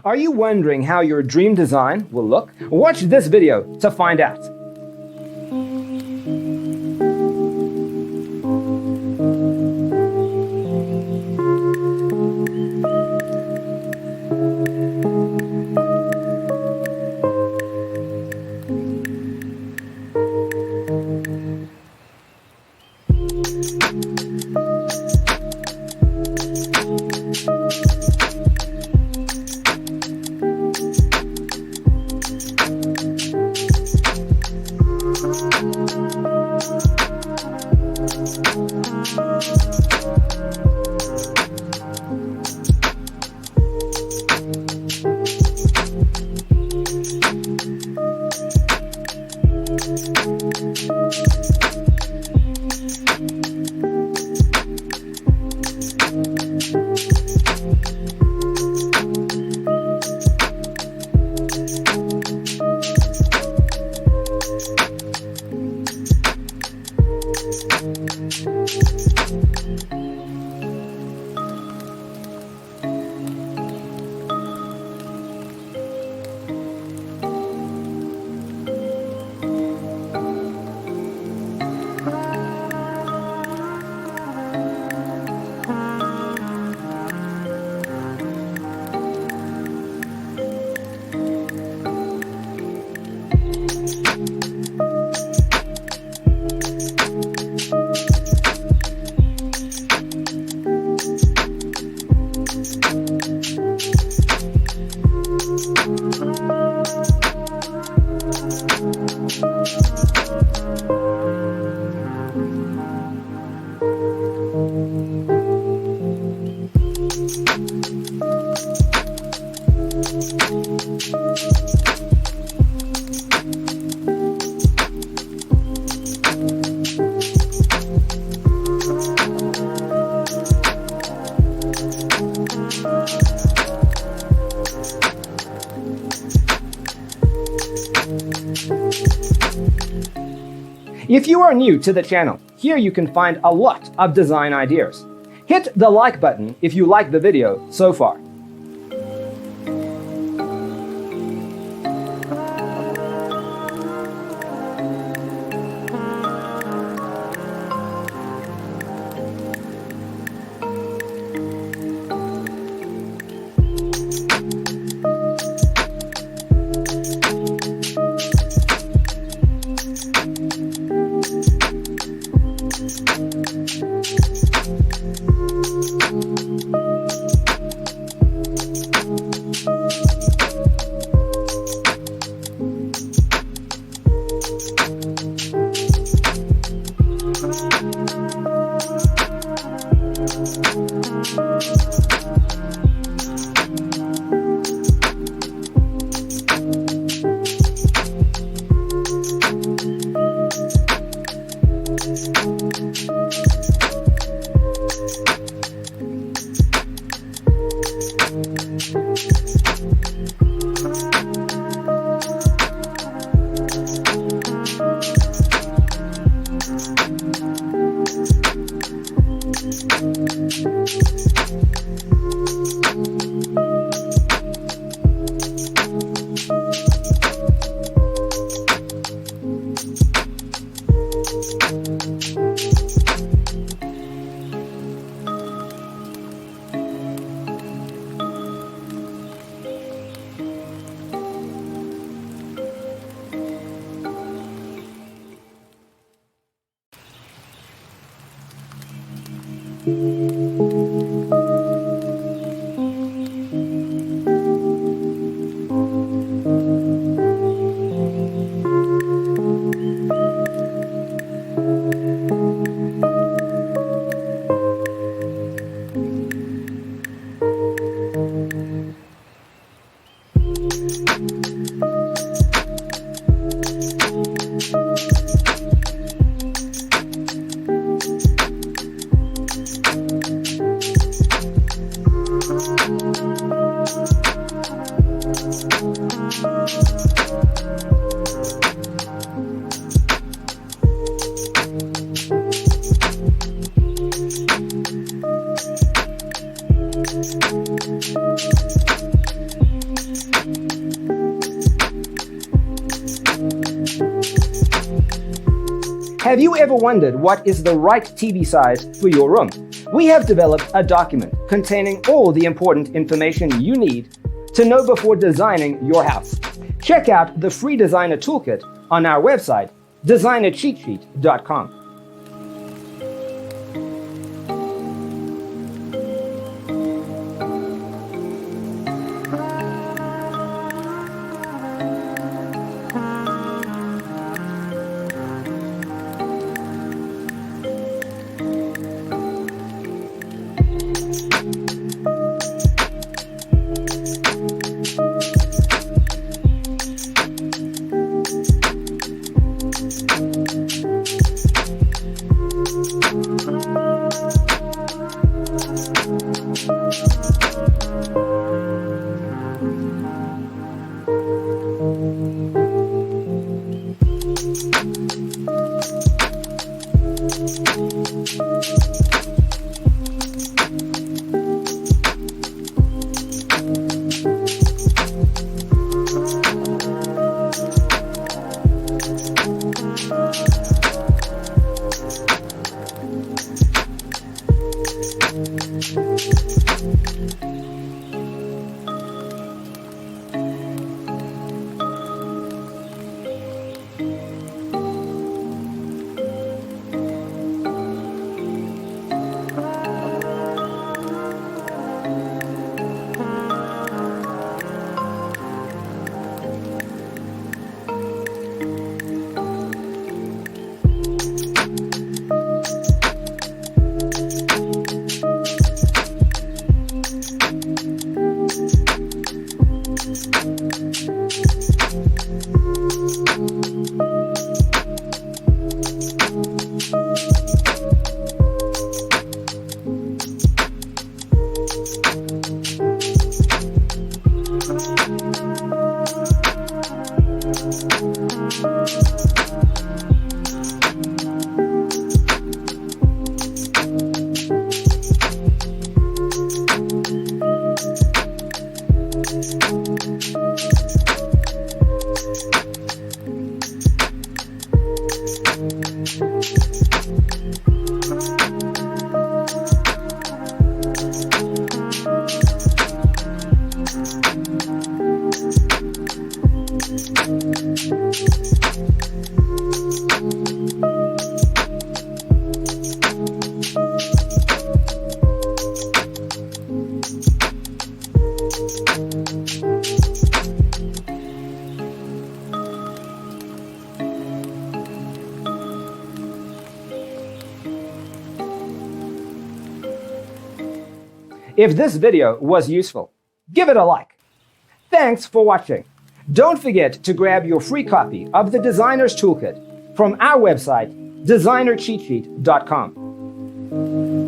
Are you wondering how your dream design will look? Watch this video to find out. If you are new to the channel, here you can find a lot of design ideas. Hit the like button if you like the video so far. Have you ever wondered what is the right TV size for your room? We have developed a document containing all the important information you need to know before designing your house. Check out the free designer toolkit on our website, designercheatsheet.com. If this video was useful, give it a like. Thanks for watching. Don't forget to grab your free copy of the Designer's Toolkit from our website, designercheatsheet.com.